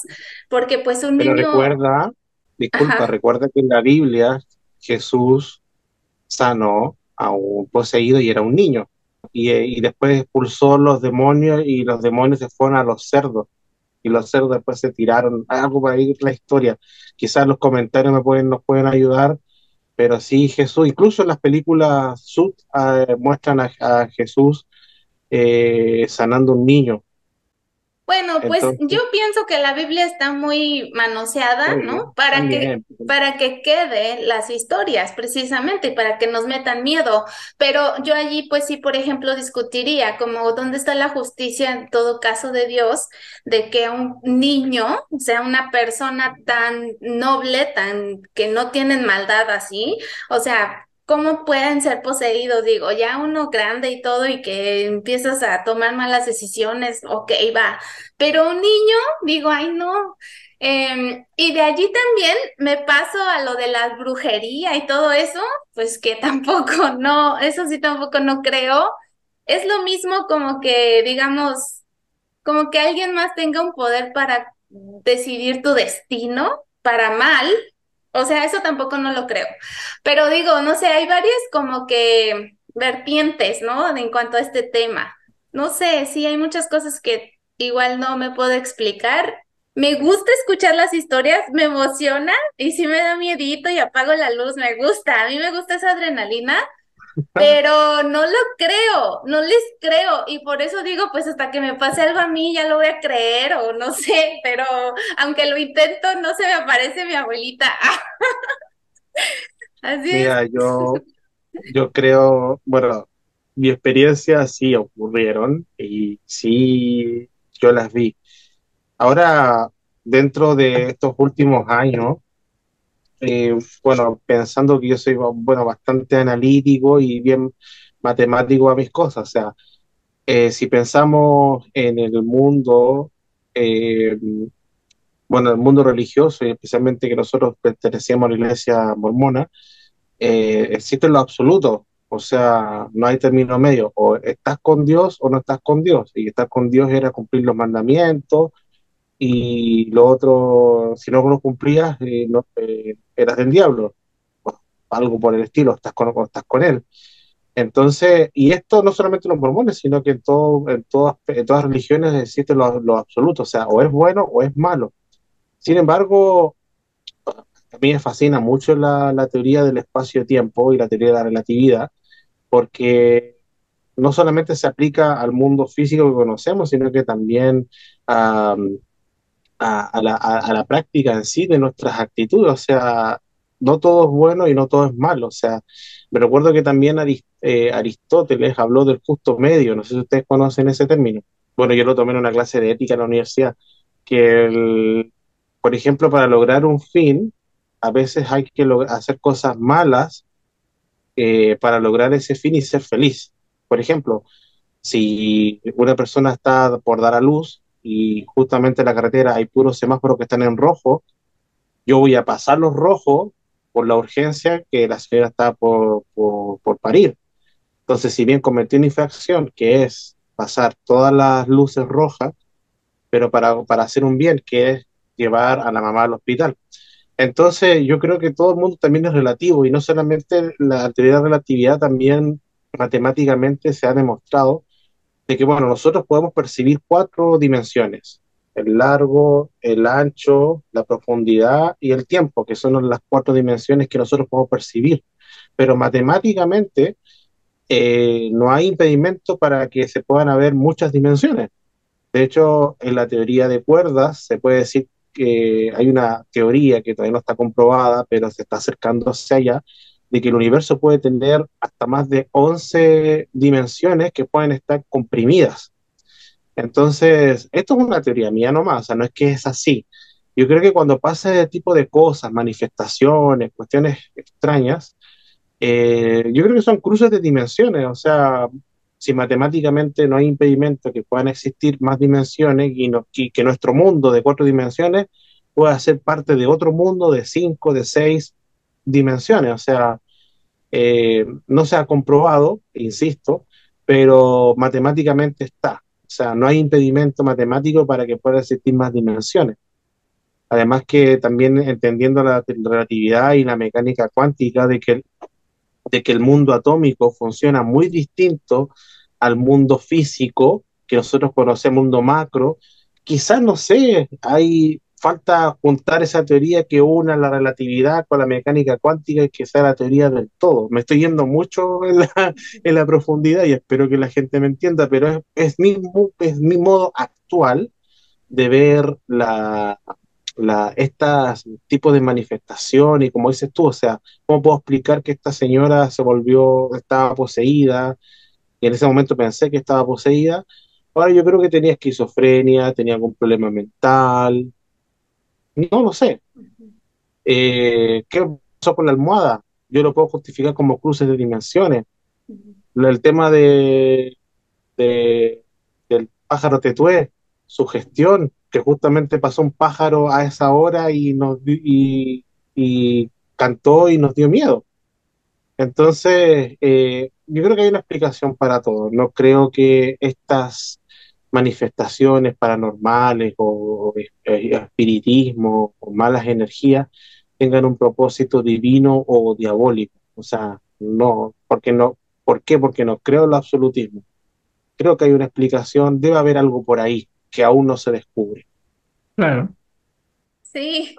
Porque pues un Pero niño, recuerda disculpa, Ajá. recuerda que en la Biblia Jesús sanó a un poseído y era un niño. Y después expulsó los demonios y los demonios se fueron a los cerdos. Y los cerdos después se tiraron. Algo por ahí la historia. Quizás los comentarios nos pueden ayudar, pero sí Jesús, incluso en las películas Sud muestran a Jesús sanando un niño. Bueno, pues yo Entonces, pienso que la Biblia está muy manoseada, ¿no? está bien. Para que quede las historias, precisamente, y para que nos metan miedo. Pero yo allí, pues sí, por ejemplo, discutiría como dónde está la justicia en todo caso de Dios, de que un niño, o sea, una persona tan noble, tan que no tienen maldad así, o sea, ¿cómo pueden ser poseídos? Digo, ya uno grande y todo y que empiezas a tomar malas decisiones, ok, va, pero un niño, digo, ay no. Y de allí también me paso a lo de la brujería y todo eso, pues que tampoco, no, eso sí tampoco no creo. Es lo mismo como que, digamos, como que alguien más tenga un poder para decidir tu destino para mal. O sea, eso tampoco no lo creo. Pero digo, no sé, hay varias como que vertientes, ¿no? En cuanto a este tema. No sé, sí, hay muchas cosas que igual no me puedo explicar. Me gusta escuchar las historias, me emociona y sí me da miedito y apago la luz, me gusta, a mí me gusta esa adrenalina, pero no lo creo, no les creo y por eso digo, pues hasta que me pase algo a mí ya lo voy a creer o no sé, pero aunque lo intento, no se me aparece mi abuelita. Así es. Mira, yo creo, bueno, mi experiencia sí ocurrieron y sí yo las vi. Ahora, dentro de estos últimos años, bueno, pensando que yo soy, bueno, bastante analítico y bien matemático a mis cosas, o sea, si pensamos en el mundo, bueno, el mundo religioso y especialmente que nosotros pertenecemos a la iglesia mormona, existe lo absoluto, o sea, no hay término medio, o estás con Dios o no estás con Dios, y estar con Dios era cumplir los mandamientos, y lo otro, si no los cumplías, eras del diablo, o algo por el estilo, o estás con él. Entonces, y esto no solamente en los mormones, sino que en todas religiones existe lo absoluto, o sea, o es bueno o es malo. Sin embargo, a mí me fascina mucho la teoría del espacio-tiempo y la teoría de la relatividad, porque no solamente se aplica al mundo físico que conocemos, sino que también a, a la práctica en sí de nuestras actitudes. O sea, no todo es bueno y no todo es malo. O sea, me recuerdo que también Aristóteles habló del justo medio. No sé si ustedes conocen ese término. Bueno, yo lo tomé en una clase de ética en la universidad, que por ejemplo, para lograr un fin, a veces hay que hacer cosas malas para lograr ese fin y ser feliz. Por ejemplo, si una persona está por dar a luz y justamente en la carretera hay puros semáforos que están en rojo, yo voy a pasar los rojos por la urgencia que la señora está por parir. Entonces, si bien cometí una infracción que es pasar todas las luces rojas, pero para hacer un bien que es llevar a la mamá al hospital. Entonces, yo creo que todo el mundo también es relativo y no solamente la teoría de relatividad, también matemáticamente se ha demostrado de que, bueno, nosotros podemos percibir cuatro dimensiones: el largo, el ancho, la profundidad y el tiempo, que son las cuatro dimensiones que nosotros podemos percibir. Pero matemáticamente no hay impedimento para que se puedan haber muchas dimensiones. De hecho, en la teoría de cuerdas se puede decir que hay una teoría que todavía no está comprobada, pero se está acercando hacia allá, de que el universo puede tener hasta más de 11 dimensiones que pueden estar comprimidas. Entonces, esto es una teoría mía nomás, o sea, no es que es así. Yo creo que cuando pasa ese tipo de cosas, manifestaciones, cuestiones extrañas, yo creo que son cruces de dimensiones, o sea, si matemáticamente no hay impedimento que puedan existir más dimensiones y que nuestro mundo de cuatro dimensiones pueda ser parte de otro mundo de cinco, de seis dimensiones, o sea, no se ha comprobado, insisto, pero matemáticamente está, o sea, no hay impedimento matemático para que pueda existir más dimensiones. Además que también entendiendo la relatividad y la mecánica cuántica de que el mundo atómico funciona muy distinto al mundo físico que nosotros conocemos, mundo macro, quizás, no sé, hay falta juntar esa teoría que una la relatividad con la mecánica cuántica y que sea la teoría del todo. Me estoy yendo mucho en la profundidad y espero que la gente me entienda, pero es mi modo actual de ver estas tipos de manifestación y como dices tú, o sea, ¿cómo puedo explicar que esta señora estaba poseída y en ese momento pensé que estaba poseída? Ahora yo creo que tenía esquizofrenia, tenía algún problema mental, no lo sé. ¿Qué pasó con la almohada? Yo lo puedo justificar como cruces de dimensiones. El tema de- del pájaro tetué, su gestión, que justamente pasó un pájaro a esa hora y cantó y nos dio miedo. Entonces, yo creo que hay una explicación para todo. No creo que estas manifestaciones paranormales o espiritismo o malas energías tengan un propósito divino o diabólico. O sea, no, porque no, ¿por qué? Porque no creo en el absolutismo. Creo que hay una explicación, debe haber algo por ahí que aún no se descubre. Claro, Sí,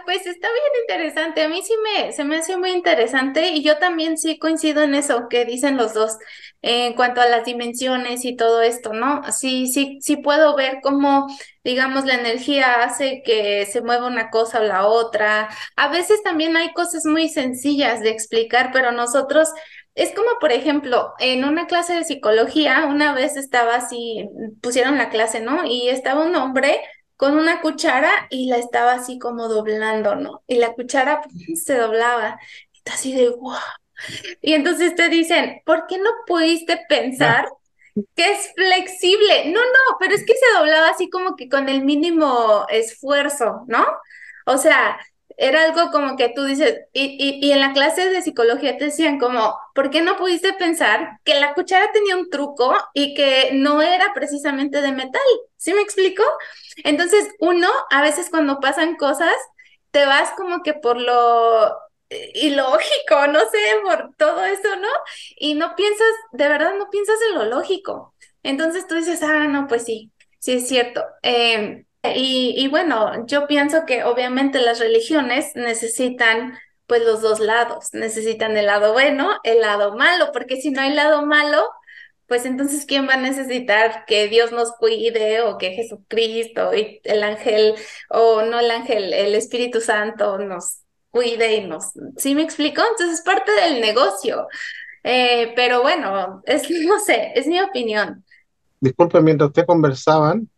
pues está bien interesante. A mí se me hace muy interesante y yo también sí coincido en eso que dicen los dos en cuanto a las dimensiones y todo esto, ¿no? Sí puedo ver cómo, digamos, la energía hace que se mueva una cosa o la otra. A veces también hay cosas muy sencillas de explicar, pero nosotros, es como, por ejemplo, en una clase de psicología, una vez estaba así, pusieron la clase, ¿no? Y estaba un hombre con una cuchara y la estaba así como doblando, ¿no? Y la cuchara se doblaba. Y tú así de wow. Y entonces te dicen, ¿por qué no pudiste ah, pensar que es flexible? No, no, pero es que se doblaba así como que con el mínimo esfuerzo, ¿no? O sea, era algo como que tú dices, y en la clase de psicología te decían como, ¿por qué no pudiste pensar que la cuchara tenía un truco y que no era precisamente de metal? ¿Sí me explico? Entonces, uno, a veces cuando pasan cosas, te vas como que por lo ilógico, no sé, por todo eso, ¿no? Y no piensas, de verdad no piensas en lo lógico. Entonces tú dices, ah, no, pues sí, sí es cierto. Y bueno, yo pienso que obviamente las religiones necesitan pues los dos lados, necesitan el lado bueno, el lado malo, porque si no hay lado malo, pues entonces ¿quién va a necesitar que Dios nos cuide o que Jesucristo y el ángel, o no el ángel, el Espíritu Santo nos cuide y nos... ¿Sí me explico? Entonces es parte del negocio. Pero bueno, es, no sé, es mi opinión. Disculpe, mientras ustedes conversaban,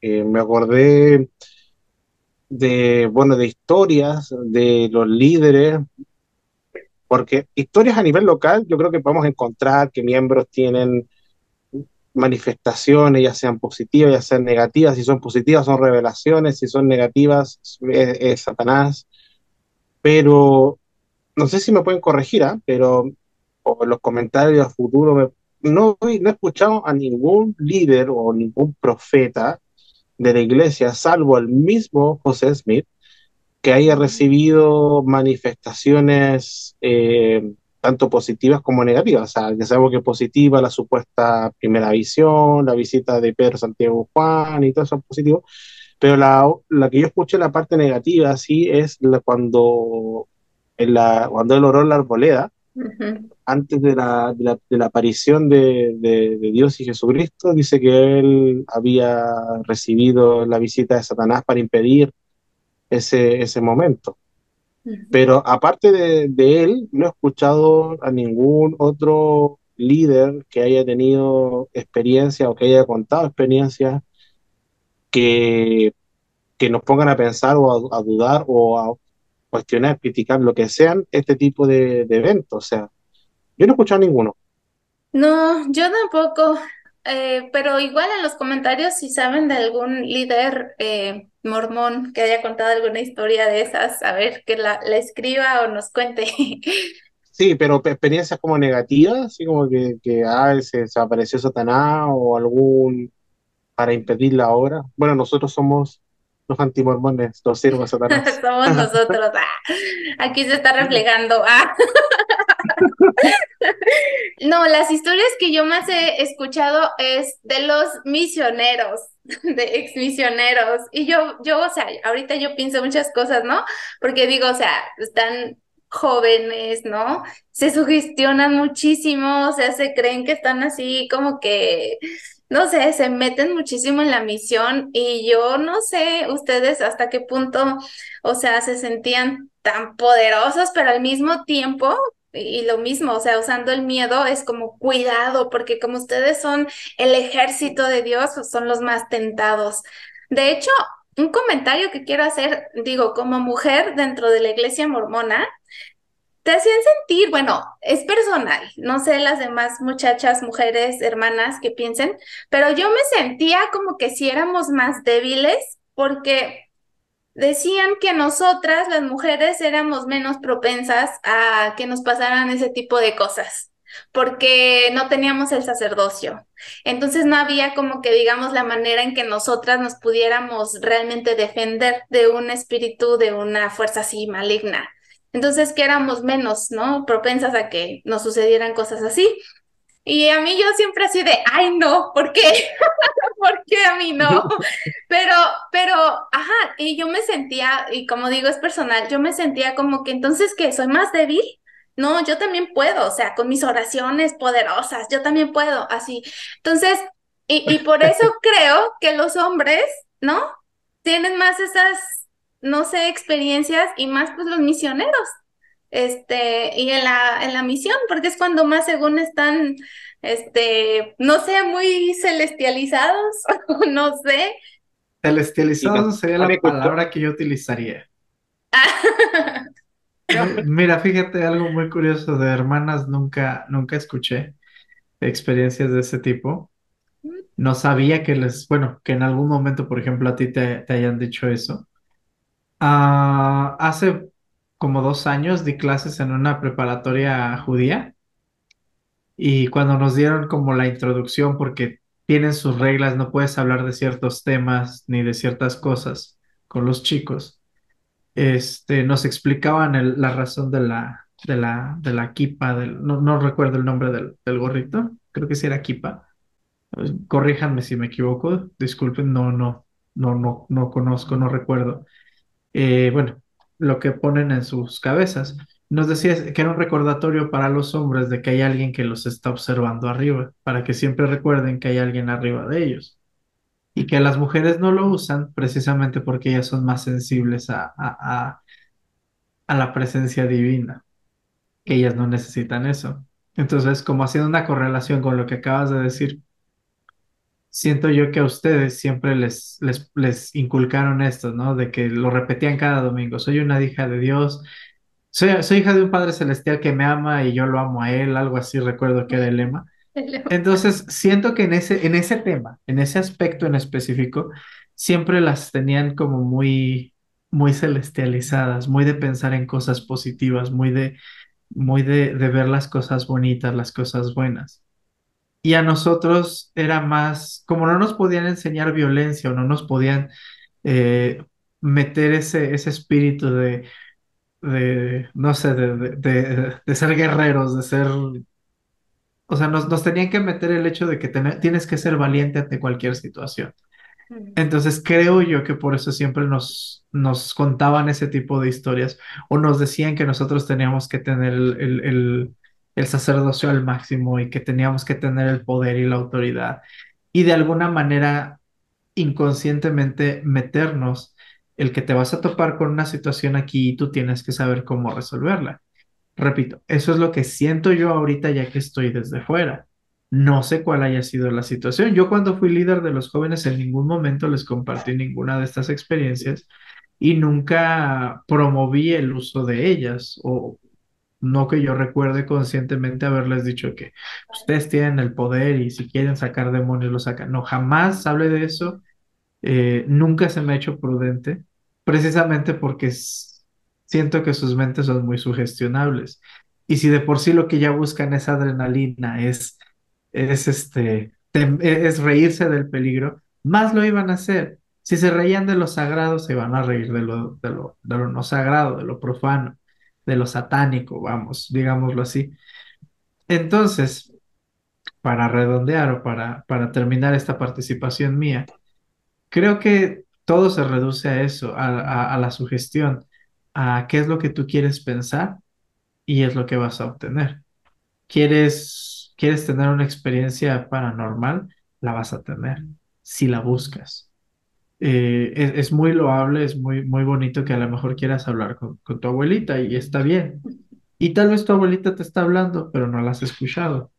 me acordé bueno, de historias de los líderes, porque historias a nivel local, yo creo que podemos encontrar que miembros tienen manifestaciones, ya sean positivas, ya sean negativas. Si son positivas son revelaciones, si son negativas es Satanás. Pero no sé si me pueden corregir, ¿ah? Pero o en los comentarios a futuro no he escuchado a ningún líder o ningún profeta de la iglesia, salvo el mismo José Smith, que haya recibido manifestaciones tanto positivas como negativas. O sea, ya sabemos que positiva la supuesta primera visión, la visita de Pedro, Santiago, Juan y todo eso es positivo, pero la que yo escuché, la parte negativa, sí, es cuando él oró en la arboleda, Ujú. antes de la aparición de Dios y Jesucristo, dice que él había recibido la visita de Satanás para impedir ese momento. Ujú. Pero aparte de él, no he escuchado a ningún otro líder que haya tenido experiencia o que haya contado experiencias que, que nos pongan a pensar a dudar o a cuestionar, criticar lo que sean este tipo de eventos. O sea, yo no he escuchado ninguno. No, yo tampoco, pero igual en los comentarios si saben de algún líder mormón que haya contado alguna historia de esas, a ver, que la escriba o nos cuente. Sí, pero experiencias como negativas, así como que se apareció Satanás o algún para impedir la obra. Bueno, nosotros somos los antimormones, los sirvos de Satanás. Somos nosotros. Aquí se está reflejando. No, las historias que yo más he escuchado es de los misioneros, de ex misioneros. Y o sea, ahorita yo pienso muchas cosas, ¿no? Porque digo, o sea, están jóvenes, ¿no? Se sugestionan muchísimo, o sea, se creen que están así como que, no sé, se meten muchísimo en la misión y yo no sé ustedes hasta qué punto, o sea, se sentían tan poderosos, pero al mismo tiempo y lo mismo, o sea, usando el miedo es como cuidado, porque como ustedes son el ejército de Dios, pues, son los más tentados. De hecho, un comentario que quiero hacer, digo, como mujer dentro de la iglesia mormona, te hacían sentir, bueno, es personal, no sé las demás muchachas, mujeres, hermanas que piensen, pero yo me sentía como que si éramos más débiles, porque decían que nosotras, las mujeres, éramos menos propensas a que nos pasaran ese tipo de cosas, porque no teníamos el sacerdocio. Entonces no había como que, digamos, la manera en que nosotras nos pudiéramos realmente defender de un espíritu, de una fuerza así maligna. Entonces que éramos menos, ¿no? Propensas a que nos sucedieran cosas así. Y a mí yo siempre así de, ay, no, ¿por qué? ¿Por qué a mí no? Pero, pero, ajá, y yo me sentía, y como digo, es personal, yo me sentía como que entonces que soy más débil. No, yo también puedo, o sea, con mis oraciones poderosas, yo también puedo, así. Entonces, y por eso creo que los hombres, ¿no? Tienen más esas, no sé, experiencias y más pues los misioneros, y en la misión, porque es cuando más según están, no sé, muy celestializados, no sé. Y Celestializado sería a mí, la palabra que yo utilizaría. No. Mira, fíjate, algo muy curioso de hermanas, nunca escuché experiencias de ese tipo. No sabía que bueno, que en algún momento, por ejemplo, a ti te hayan dicho eso. Hace como 2 años di clases en una preparatoria judía y cuando nos dieron como la introducción, porque tienen sus reglas, no puedes hablar de ciertos temas ni de ciertas cosas con los chicos, nos explicaban la razón de la kipa, no recuerdo el nombre del gorrito, creo que sí era kipa. Corríjanme si me equivoco, disculpen, no conozco, no recuerdo. Bueno, lo que ponen en sus cabezas. Nos decía que era un recordatorio para los hombres de que hay alguien que los está observando arriba, para que siempre recuerden que hay alguien arriba de ellos. Y que las mujeres no lo usan precisamente porque ellas son más sensibles a la presencia divina, que ellas no necesitan eso. Entonces, como haciendo una correlación con lo que acabas de decir, siento yo que a ustedes siempre les inculcaron esto, ¿no? De que lo repetían cada domingo. Soy una hija de Dios, soy hija de un Padre Celestial que me ama y yo lo amo a Él, algo así recuerdo que era el lema. Entonces, siento que en ese tema, en ese aspecto en específico, siempre las tenían como muy celestializadas, muy de pensar en cosas positivas, muy de ver las cosas bonitas, las cosas buenas. Y a nosotros era más, como no nos podían enseñar violencia o no nos podían eh, meter ese espíritu no sé, de ser guerreros, de ser, o sea, nos tenían que meter el hecho de que tienes que ser valiente ante cualquier situación. Entonces creo yo que por eso siempre nos contaban ese tipo de historias o nos decían que nosotros teníamos que tener el sacerdocio al máximo y que teníamos que tener el poder y la autoridad y de alguna manera inconscientemente meternos el que te vas a topar con una situación aquí y tú tienes que saber cómo resolverla. Repito, eso es lo que siento yo ahorita ya que estoy desde fuera. No sé cuál haya sido la situación. Yo cuando fui líder de los jóvenes en ningún momento les compartí ninguna de estas experiencias y nunca promoví el uso de ellas o no que yo recuerde conscientemente haberles dicho que ustedes tienen el poder y si quieren sacar demonios lo sacan. No, jamás hablé de eso, nunca se me ha hecho prudente, precisamente porque siento que sus mentes son muy sugestionables. Y si de por sí lo que ya buscan es adrenalina, es reírse del peligro, más lo iban a hacer. Si se reían de lo sagrado, se van a reír de lo no sagrado, de lo profano, de lo satánico, vamos, digámoslo así. Entonces, para redondear o para terminar esta participación mía, creo que todo se reduce a eso, a la sugestión, a qué es lo que tú quieres pensar y es lo que vas a obtener. ¿Quieres tener una experiencia paranormal? La vas a tener si la buscas. Es muy loable, es muy, muy bonito que a lo mejor quieras hablar con tu abuelita y está bien. Y tal vez tu abuelita te está hablando, pero no la has escuchado,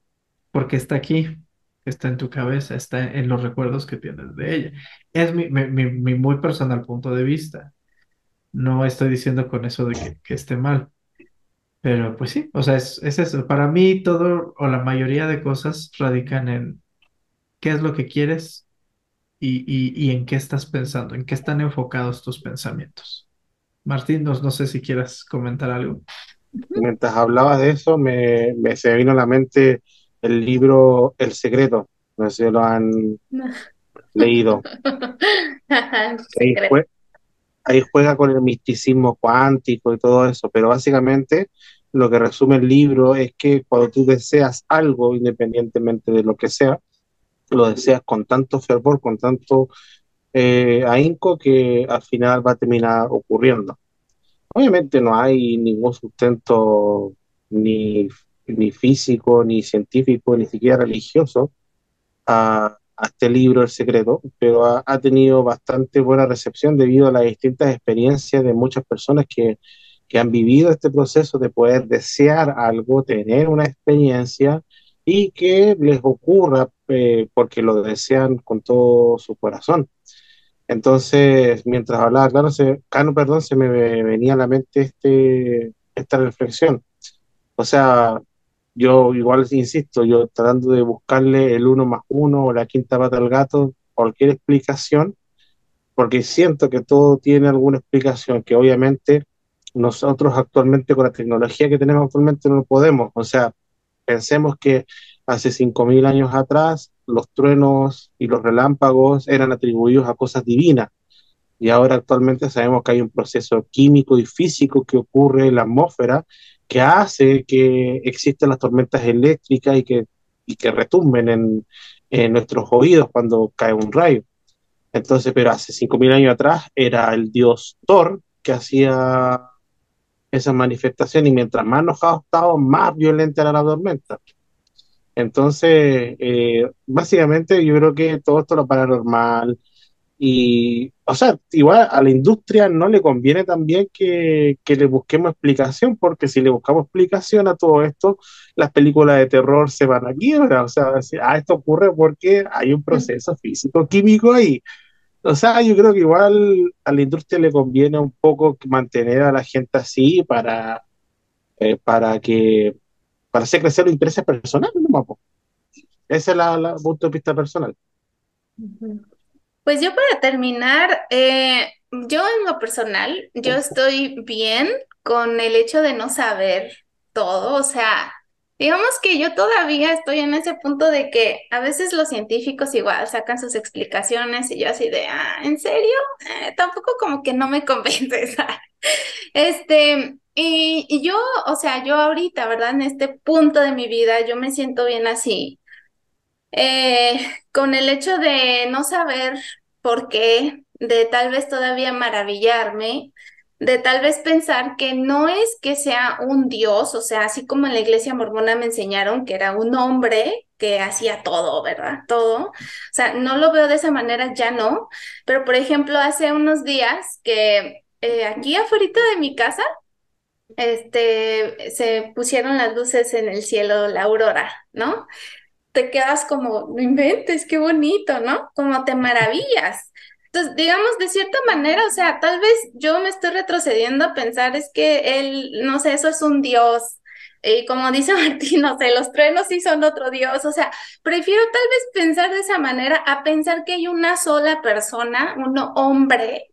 porque está aquí, está en tu cabeza, está en los recuerdos que tienes de ella. Es mi muy personal punto de vista. No estoy diciendo con eso de que esté mal, pero pues sí, o sea, es eso. Para mí todo o la mayoría de cosas radican en qué es lo que quieres y en qué estás pensando, en qué están enfocados tus pensamientos. Martín, no sé si quieras comentar algo. Mientras hablabas de eso, se me vino a la mente el libro El Secreto. No sé si lo han leído. Ahí, Secreto. ahí juega con el misticismo cuántico y todo eso, pero básicamente lo que resume el libro es que cuando tú deseas algo, independientemente de lo que sea, lo deseas con tanto fervor, con tanto ahínco, que al final va a terminar ocurriendo. Obviamente no hay ningún sustento ni, ni físico, ni científico, ni siquiera religioso a este libro, El Secreto, pero ha tenido bastante buena recepción debido a las distintas experiencias de muchas personas que han vivido este proceso de poder desear algo, tener una experiencia y que les ocurra porque lo desean con todo su corazón. Entonces, mientras hablaba, claro, Cano, perdón, se me venía a la mente esta reflexión. O sea, yo igual insisto, yo tratando de buscarle el uno más uno o la quinta pata al gato, cualquier explicación, porque siento que todo tiene alguna explicación, que obviamente nosotros actualmente con la tecnología que tenemos actualmente no podemos. O sea, pensemos que hace 5.000 años atrás los truenos y los relámpagos eran atribuidos a cosas divinas y ahora actualmente sabemos que hay un proceso químico y físico que ocurre en la atmósfera que hace que existan las tormentas eléctricas y que retumben en nuestros oídos cuando cae un rayo. Entonces, pero hace 5.000 años atrás era el dios Thor que hacía esas manifestaciones y mientras más enojado estaba, más violenta era la tormenta. Entonces, básicamente yo creo que todo esto lo paranormal, y, o sea, igual a la industria no le conviene también que le busquemos explicación, porque si le buscamos explicación a todo esto, las películas de terror se van a quiebra. O sea, esto ocurre porque hay un proceso físico, químico ahí. O sea, yo creo que igual a la industria le conviene un poco mantener a la gente así para que, para hacer crecer los intereses personales, ¿no, po? Esa es la punto de vista personal. Ujú. Pues yo para terminar, yo en lo personal, yo estoy bien con el hecho de no saber todo, o sea, digamos que yo todavía estoy en ese punto de que a veces los científicos igual sacan sus explicaciones y yo así de, ah, ¿en serio? Tampoco como que no me convence, ¿sabes? Y yo, o sea, yo ahorita, ¿verdad? En este punto de mi vida, yo me siento bien así eh, con el hecho de no saber por qué, de tal vez todavía maravillarme, de tal vez pensar que no es que sea un dios, o sea, así como en la iglesia mormona me enseñaron que era un hombre que hacía todo, ¿verdad? Todo. O sea, no lo veo de esa manera, ya no. Pero, por ejemplo, hace unos días que aquí afuera de mi casa, se pusieron las luces en el cielo, la aurora, ¿no? Te quedas como, no inventes, qué bonito, ¿no? Como te maravillas. Entonces, digamos, de cierta manera, o sea, tal vez yo me estoy retrocediendo a pensar, es que él, no sé, eso es un dios. Y como dice Martín, no sé, los truenos sí son otro dios. O sea, prefiero tal vez pensar de esa manera a pensar que hay una sola persona, un hombre,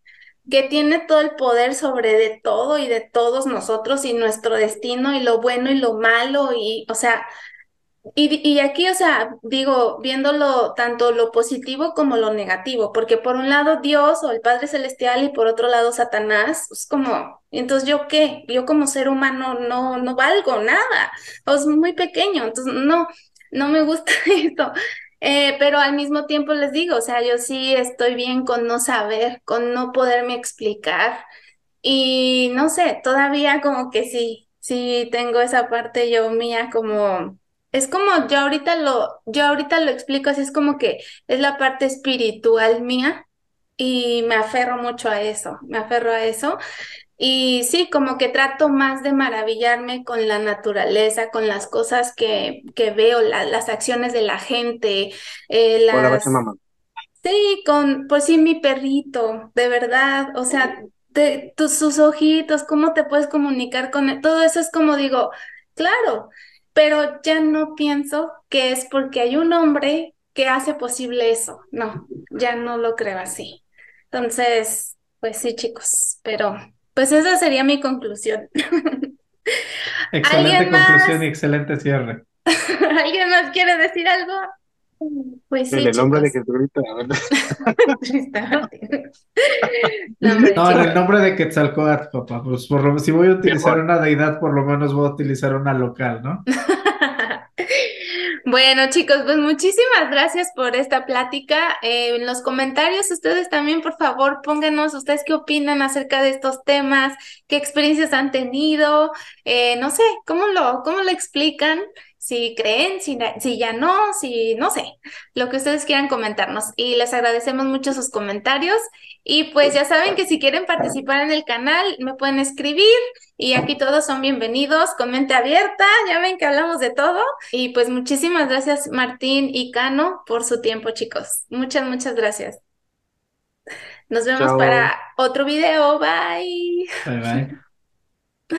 que tiene todo el poder sobre de todo y de todos nosotros y nuestro destino y lo bueno y lo malo y, o sea, Y aquí, o sea, digo, viéndolo tanto lo positivo como lo negativo, porque por un lado Dios o el Padre Celestial y por otro lado Satanás, es como, entonces ¿yo qué? Yo como ser humano no valgo nada, o es muy pequeño, entonces no me gusta esto. Pero al mismo tiempo les digo, o sea, yo sí estoy bien con no saber, con no poderme explicar. Y no sé, todavía como que sí tengo esa parte yo mía como, es como yo ahorita lo explico así, es como que es la parte espiritual mía y me aferro mucho a eso, me aferro a eso. Y sí, como que trato más de maravillarme con la naturaleza, con las cosas que veo, las acciones de la gente, Con la las Pachamama. sí, pues sí, mi perrito, de verdad, o sea, sus ojitos, cómo te puedes comunicar con él, todo eso es como digo, claro, pero ya no pienso que es porque hay un hombre que hace posible eso, no, ya no lo creo así. Entonces, pues sí, chicos, pero pues esa sería mi conclusión. Excelente ¿Alguien conclusión y más? excelente cierre. ¿Alguien más quiere decir algo? Pues En sí, el nombre de chicos. Jesucristo, la verdad. Triste. No, hombre, No, en chicos. el nombre de Quetzalcóatl, papá, pues si voy a utilizar Mejor. una deidad, por lo menos voy a utilizar una local, ¿no? Bueno, chicos, pues muchísimas gracias por esta plática. En los comentarios, ustedes también, por favor, pónganos ustedes qué opinan acerca de estos temas, qué experiencias han tenido, no sé, cómo lo explican, si creen, si ya no, si no sé, lo que ustedes quieran comentarnos. Y les agradecemos mucho sus comentarios. Y pues ya saben que si quieren participar en el canal, me pueden escribir. Y aquí todos son bienvenidos, con mente abierta, ya ven que hablamos de todo. Y pues muchísimas gracias Martín y Cano por su tiempo, chicos. Muchas gracias. Nos vemos Chao. para otro video. Bye. Bye bye.